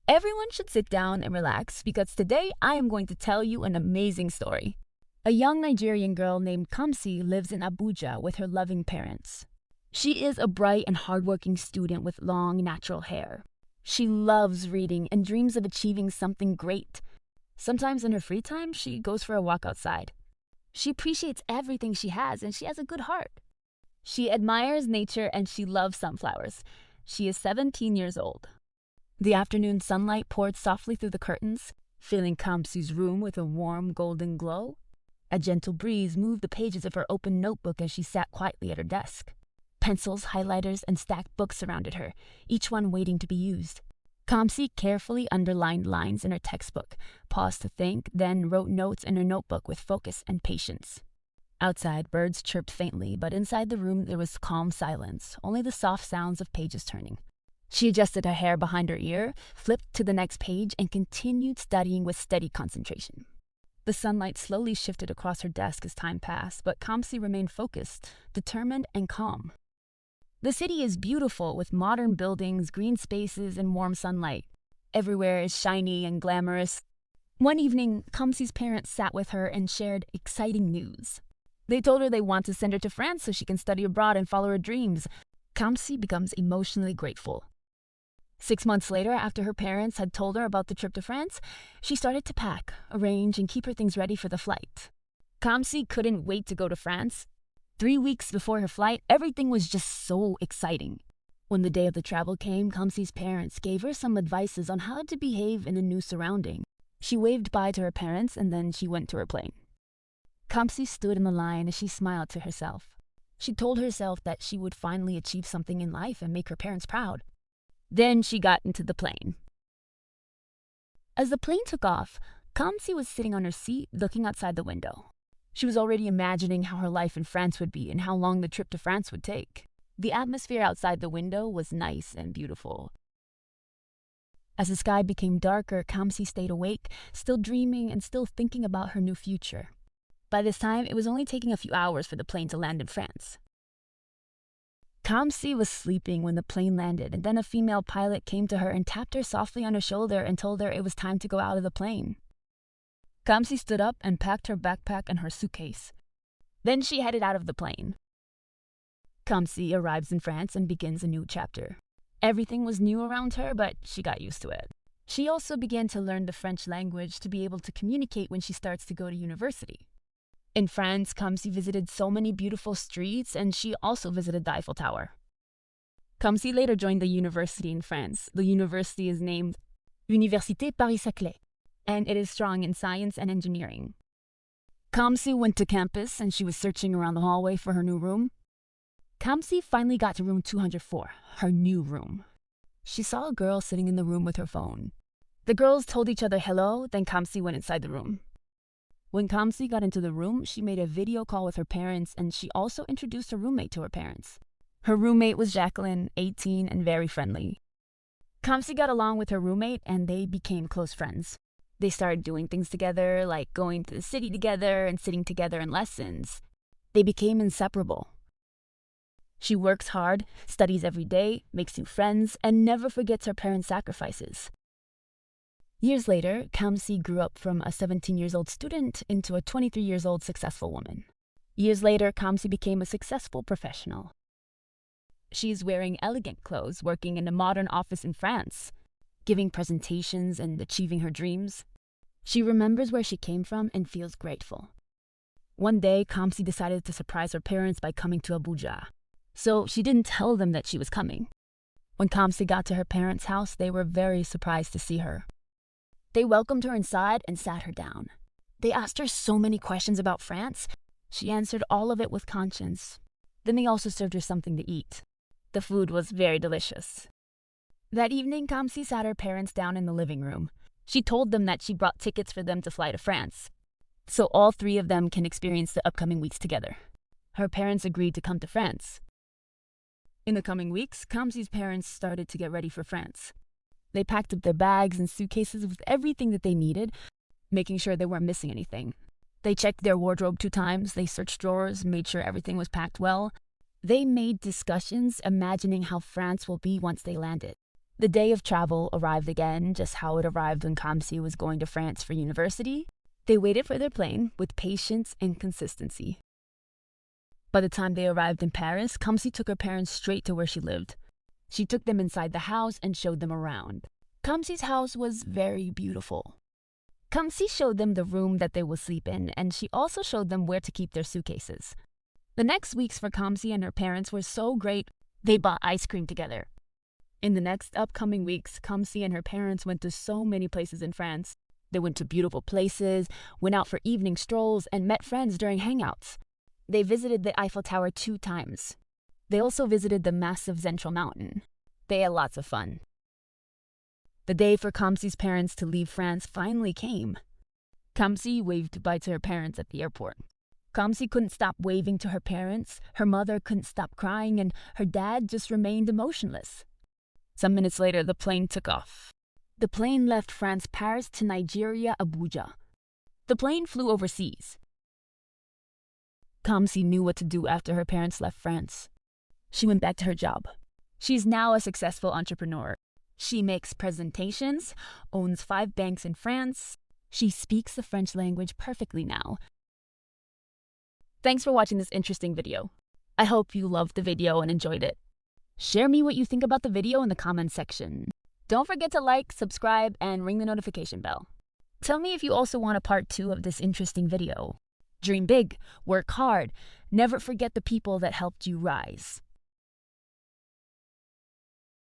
Everyone should sit down and relax because today I am going to tell you an amazing story. A young Nigerian girl named Kamsi lives in Abuja with her loving parents. She is a bright and hardworking student with long, natural hair. She loves reading and dreams of achieving something great. Sometimes in her free time, she goes for a walk outside. She appreciates everything she has and she has a good heart. She admires nature and she loves sunflowers. She is 17 years old. The afternoon sunlight poured softly through the curtains, filling Kamsi's room with a warm golden glow. A gentle breeze moved the pages of her open notebook as she sat quietly at her desk. Pencils, highlighters, and stacked books surrounded her, each one waiting to be used. Kamsi carefully underlined lines in her textbook, paused to think, then wrote notes in her notebook with focus and patience. Outside, birds chirped faintly, but inside the room there was calm silence, only the soft sounds of pages turning. She adjusted her hair behind her ear, flipped to the next page, and continued studying with steady concentration. The sunlight slowly shifted across her desk as time passed, but Kamsi remained focused, determined, and calm. The city is beautiful with modern buildings, green spaces, and warm sunlight. Everywhere is shiny and glamorous. One evening, Kamsi's parents sat with her and shared exciting news. They told her they want to send her to France so she can study abroad and follow her dreams. Kamsi becomes emotionally grateful. 6 months later, after her parents had told her about the trip to France, she started to pack, arrange, and keep her things ready for the flight. Kamsi couldn't wait to go to France. 3 weeks before her flight, everything was just so exciting. When the day of the travel came, Kamsi's parents gave her some advices on how to behave in a new surrounding. She waved bye to her parents and then she went to her plane. Kamsi stood in the line as she smiled to herself. She told herself that she would finally achieve something in life and make her parents proud. Then she got into the plane. As the plane took off, Kamsi was sitting on her seat looking outside the window. She was already imagining how her life in France would be and how long the trip to France would take. The atmosphere outside the window was nice and beautiful. As the sky became darker, Kamsi stayed awake, still dreaming and still thinking about her new future. By this time, it was only taking a few hours for the plane to land in France. Kamsi was sleeping when the plane landed, and then a female pilot came to her and tapped her softly on her shoulder and told her it was time to go out of the plane. Kamsi stood up and packed her backpack and her suitcase. Then she headed out of the plane. Kamsi arrives in France and begins a new chapter. Everything was new around her, but she got used to it. She also began to learn the French language to be able to communicate when she starts to go to university. In France, Kamsi visited so many beautiful streets, and she also visited the Eiffel Tower. Kamsi later joined the university in France. The university is named Université Paris-Saclay, and it is strong in science and engineering. Kamsi went to campus, and she was searching around the hallway for her new room. Kamsi finally got to room 204, her new room. She saw a girl sitting in the room with her phone. The girls told each other hello, then Kamsi went inside the room. When Kamsi got into the room, she made a video call with her parents and she also introduced her roommate to her parents. Her roommate was Jacqueline, 18 and very friendly. Kamsi got along with her roommate and they became close friends. They started doing things together, like going to the city together and sitting together in lessons. They became inseparable. She works hard, studies every day, makes new friends, and never forgets her parents' sacrifices. Years later, Kamsi grew up from a 17-year-old student into a 23-year-old successful woman. Years later, Kamsi became a successful professional. She is wearing elegant clothes, working in a modern office in France, giving presentations and achieving her dreams. She remembers where she came from and feels grateful. One day, Kamsi decided to surprise her parents by coming to Abuja. So she didn't tell them that she was coming. When Kamsi got to her parents' house, they were very surprised to see her. They welcomed her inside and sat her down. They asked her so many questions about France. She answered all of it with conscience. Then they also served her something to eat. The food was very delicious. That evening, Kamsi sat her parents down in the living room. She told them that she brought tickets for them to fly to France, so all three of them can experience the upcoming weeks together. Her parents agreed to come to France. In the coming weeks, Kamsi's parents started to get ready for France. They packed up their bags and suitcases with everything that they needed, making sure they weren't missing anything. They checked their wardrobe 2 times, they searched drawers, made sure everything was packed well. They made discussions imagining how France will be once they landed. The day of travel arrived again, just how it arrived when Kamsi was going to France for university. They waited for their plane with patience and consistency. By the time they arrived in Paris, Kamsi took her parents straight to where she lived. She took them inside the house and showed them around. Kamsi's house was very beautiful. Kamsi showed them the room that they will sleep in, and she also showed them where to keep their suitcases. The next weeks for Kamsi and her parents were so great, they bought ice cream together. In the next upcoming weeks, Kamsi and her parents went to so many places in France. They went to beautiful places, went out for evening strolls, and met friends during hangouts. They visited the Eiffel Tower 2 times. They also visited the massive Central Mountain. They had lots of fun. The day for Kamsi's parents to leave France finally came. Kamsi waved goodbye to her parents at the airport. Kamsi couldn't stop waving to her parents, her mother couldn't stop crying, and her dad just remained emotionless. Some minutes later, the plane took off. The plane left France Paris to Nigeria Abuja. The plane flew overseas. Kamsi knew what to do after her parents left France. She went back to her job. She's now a successful entrepreneur. She makes presentations, owns 5 banks in France. She speaks the French language perfectly now. Thanks for watching this interesting video. I hope you loved the video and enjoyed it. Share me what you think about the video in the comments section. Don't forget to like, subscribe, and ring the notification bell. Tell me if you also want a part 2 of this interesting video. Dream big, work hard, never forget the people that helped you rise.